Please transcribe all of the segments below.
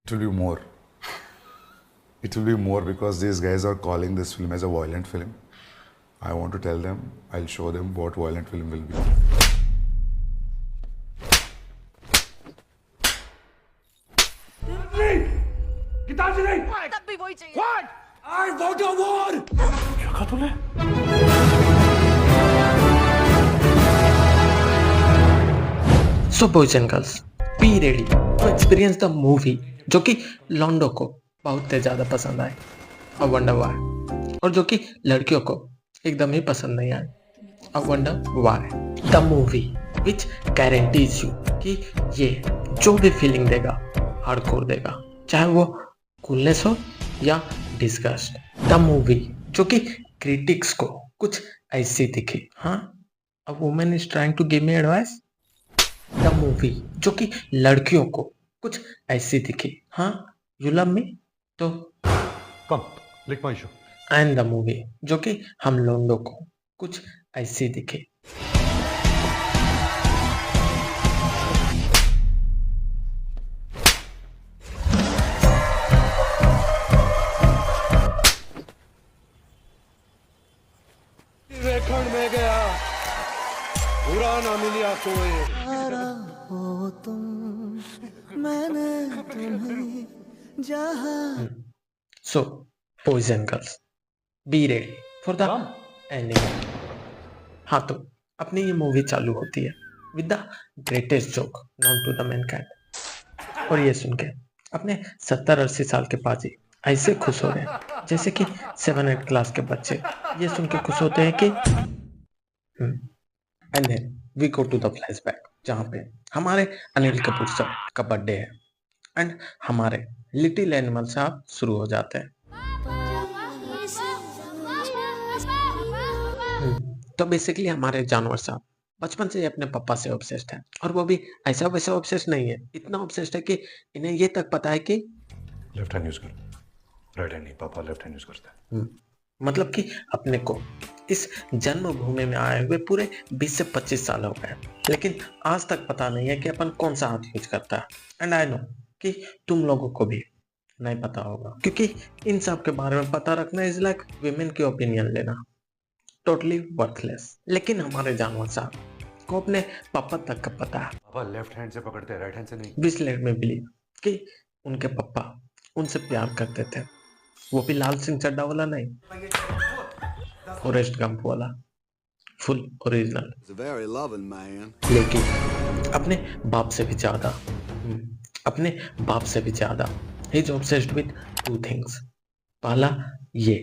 It will be more. It will be more because these guys are calling this film as a violent film. I want to tell them, I'll show them what violent film will be. किताब नहीं तब भी वही चाहिए। What? I want a war. क्या कहा तूने? So boys and girls, be ready to experience the movie जो कि लॉन्डो को बहुत ज़्यादा पसंद आए और वंडर वाई, और जो कि लड़कियों को एकदम ही पसंद नहीं आए और wonder why. The movie which guarantees you कि ये जो भी फीलिंग देगा हार्डकोर देगा, चाहे वो कूलनेस हो या डिस्गस्ट। द मूवी जो कि क्रिटिक्स को कुछ ऐसी दिखी, हाँ a woman is trying to give me advice. The movie जो कि लड़कियों को कुछ ऐसी दिखी, हाँ यू लव मी तो। Come, lick my shoe. And the movie जो कि हम लोगों को कुछ ऐसी दिखी। रेखण में गया पूरा ना मिलिया कोई। हो तुम, मैंने तुम्हें जहाँ so boys and girls, be ready for the ending. हाँ तो अपनी ये मूवी चालू होती है with the greatest joke known to the mankind, और ये सुन के अपने 70-80 साल के पाजी ऐसे खुश हो रहे हैं जैसे कि 7-8 क्लास के बच्चे ये सुन के खुश होते हैं कि and then we go to the flashback जहाँ पे हमारे अनिल कपूर साहब का बर्थडे है एंड हमारे लिटिल एनिमल साहब शुरू हो जाते हैं। तो बेसिकली हमारे जानवर साहब बचपन से ही अपने पापा से ऑब्सेस्ड है, और वो भी ऐसा वैसा ऑब्सेस्ड नहीं है, इतना ऑब्सेस्ड है कि इन्हें ये तक पता है कि लेफ्ट हैंड यूज कर, राइट हैंड नहीं, पापा लेफ्ट हैंड यूज करता है। मतलब कि अपने को इस जन्मभूमि में आए हुए पूरे 20 से 25 साल हो गए, लेकिन आज तक पता नहीं है कि अपन कौन सा हाथ यूज करता है। एंड आई नो कि तुम लोगों को भी नहीं पता होगा, क्योंकि इन सब के बारे में पता रखना इज लाइक विमेन की ओपिनियन लेना, टोटली वर्थलेस। लेकिन हमारे जानवर साहब को अपने पापा तक का पता है। पापा लेफ्ट हैंड से पकड़ते हैं, राइट हैंड से नहीं। विच लेट मी बिलीव कि उनके पापा उनसे प्यार करते थे, वो भी लाल सिंह चड्ढा वाला नहीं, फॉरेस्ट गंप वाला, फुल ओरिजिनल। लेकिन अपने बाप से भी ज्यादा अपने बाप से भी ज्यादा he is obsessed with 2 things. पहला ये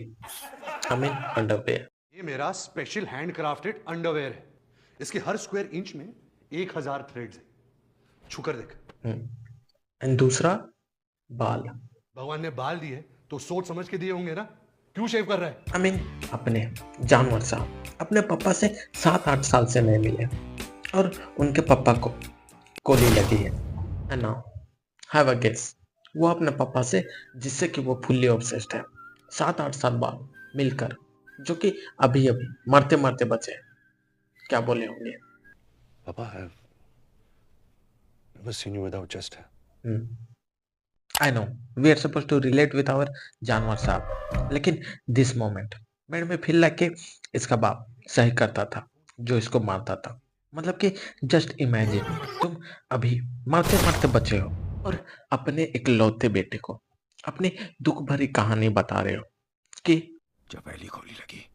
आई मीन अंडरवेयर। ये मेरा स्पेशल हैंड क्राफ्टेड अंडरवेयर है। इसके हर स्क्वायर इंच में 1000 थ्रेड्स हैं। छूकर देख। एंड दूसरा बाल। भगवान ने बाल दिए तो सोच समझ के दिए होंगे ना, क्यों शेव कर रहा है? आई मीन अपने जानवर साहब अपने पापा से 7-8 साल से नहीं मिले और उनके पापा को गोली लगी है। And now have a guess, वो अपने पापा से जिससे कि वो फुल्ली ऑब्सेस्ड है 7-8 साल बाद मिलकर, जो कि अभी अभी मरते मरते बचे हैं, क्या बोले होंगे? पापा have never seen you without chest hair. I know we are supposed to relate with our जानवर साहब, लेकिन this moment मेरे में फील लाइक कि इसका बाप सही करता था जो इसको मारता था। मतलब कि जस्ट इमेजिन, तुम अभी मरते मरते बचे हो और अपने इकलौते बेटे को अपनी दुख भरी कहानी बता रहे हो कि जब पहली गोली लगी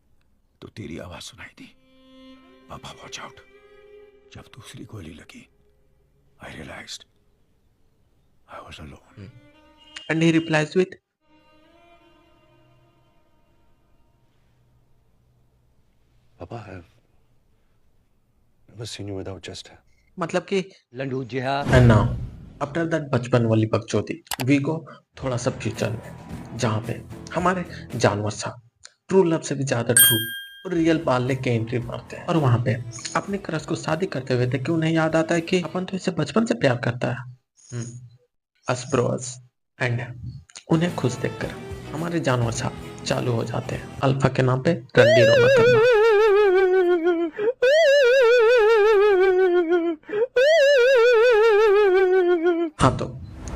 तो तेरी आवाज सुनाई दी, पापा वॉच आउट। जब दूसरी गोली लगी, I realised I was alone. and he replies with Papa have never seen you without chest hair. मतलब कि लंडू जी हाँ। एंड नाउ आफ्टर दैट बचपन वाली बकचोदी वी गो थोड़ा सा फ्यूचर में, जहाँ पे हमारे जानवर साहब ट्रू लव से भी ज्यादा ट्रू और रियल बाल लेके एंट्री मारते हैं, और वहाँ पे अपने क्रश को शादी करते हुए देख के उन्हें याद आता है कि अपन तो इसे बचपन से प्यार करता है, अस ब्रोस। एंड उन्हें खुश देखकर हमारे जानवर साहब चालू हो जाते हैं अल्फा के नाम पे रंडी रोना करना। हाँ तो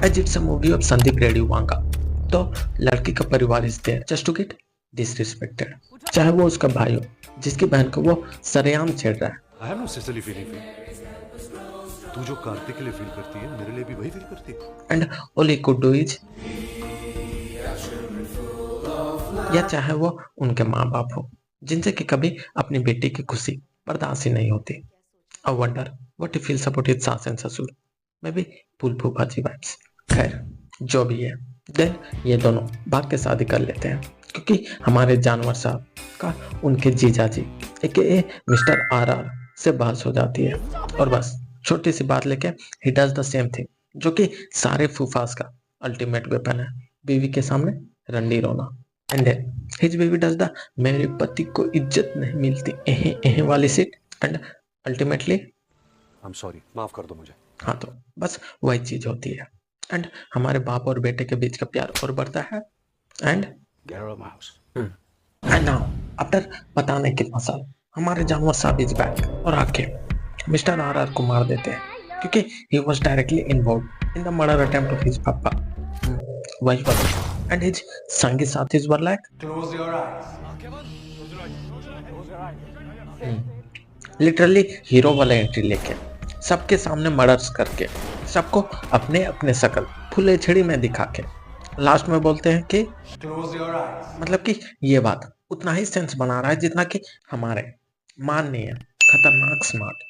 as it's a movie of Sandeep Reddy Vanga, तो लड़की का परिवार is there just to get disrespected, चाहे वो उसका भाई हो जिसकी बहन को वो सरेआम छेड़ रहा है। I have no Sicily feeling for तू जो कार्तिक के लिए फील करती है मेरे लिए भी वही फील करती है। And all he could do is, या चाहे वो उनके माँ बाप हो जिनसे कि कभी अपनी बेटी की खुशी बर्दाश्त ही नहीं होती। I wonder what he feels about his सास एंड ससुर, मे बी फूल फूफा जी वाइब्स। खैर जो भी है, देन ये दोनों भाग के शादी कर लेते हैं क्योंकि हमारे जानवर साहब का उनके जीजा जी ए मिस्टर आर से बहस हो जाती है, और बस छोटी सी बात लेके he does the same thing जो कि सारे फूफास का अल्टीमेट वेपन है, बीवी के सामने रंडी रोना। And then his baby does the मेरे पति को इज्जत नहीं मिलती एहे एहे वाली सीट, and ultimately I am sorry, माफ कर दो मुझे। हाँ, तो बस वही चीज होती है। एंड हमारे बाप और बेटे के बीच का प्यार और बढ़ता है। And Get out of my house. And now after पता नहीं कितना साल हमारे जानवर साहब इज बैक और आके मिस्टर आर को मार देते हैं क्योंकि he was directly involve in the murder attempt of his पापा। वही बात। एंड हिज संगी साथीज वर लाइक लिटरली हीरो वाला एंट्री लेके सबके सामने मर्डर्स करके सबको अपने अपने शकल फुले छड़ी में दिखा के लास्ट में बोलते हैं कि मतलब कि ये बात उतना ही सेंस बना रहा है जितना कि हमारे माननीय खतरनाक स्मार्ट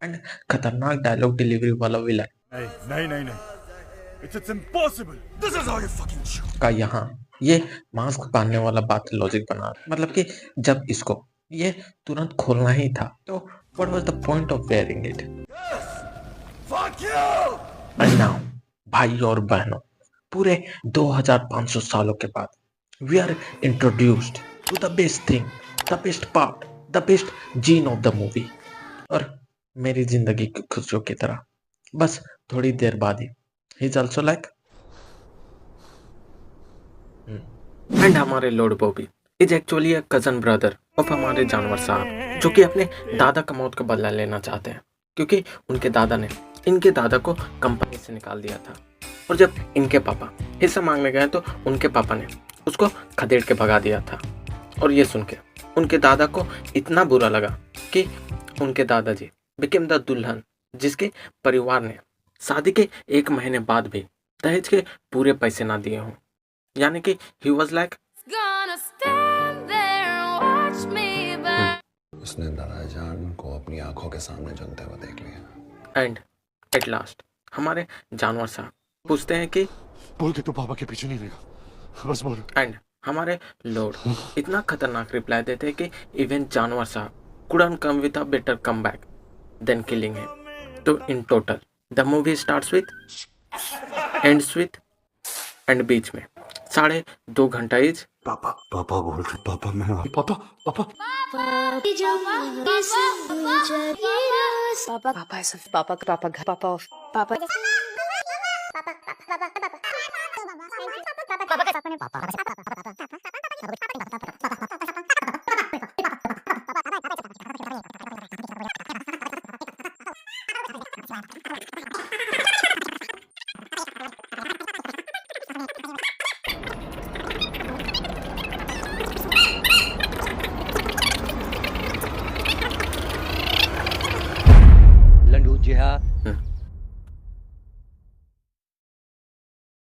एंड खतरनाक डायलॉग डिलीवरी वाला विलन नहीं. It's impossible. This is how you fucking shoot. का यहाँ ये मास्क बांधने वाला बात लॉजिक बना रहा है। मतलब कि जब इसको ये तुरंत खोलना ही था तो what was the point of wearing it. Fuck you! And now भाई और बहनों, पूरे 2500 सालों के बाद we are introduced to the best thing, the best part, the best scene of the movie. और मेरी जिंदगी की खुशियों की तरह बस थोड़ी देर बाद ही he is also like and हमारे lord Bobby is actually a cousin brother of हमारे जानवर साहब जो कि अपने दादा का मौत का बदला लेना चाहते हैं क्योंकि उनके दादा ने इनके दादा को कंपनी से निकाल दिया था। और जब इनके पापा हिस्सा मांगने गए तो उनके पापा ने उसको खदेड़ के भगा दिया था। और ये सुन के उनके दादा को इतना बुरा लगा कि उनके दादाजी बिकेम द दुल्हन जिसके परिवार ने शादी के 1 महीने बाद भी दहेज के पूरे पैसे ना दिए हों। यानी कि ही वाज लाइक उसने दादाजान को अपनी आंखों के सामने जलते हुए देख लिया। एंड एट लास्ट हमारे जानवर साहब पूछते हैं कि बोल के तू पापा के पीछे नहीं रहेगा, बस बोल। एंड हमारे लॉर्ड इतना खतरनाक रिप्लाई देते हैं कि इवन जानवर साहब couldn't come with a better comeback than killing him. So in total, the movie starts with, ends with, and बीच में 2.5 घंटा इज पापा बोल रहे, पापा मैं पापा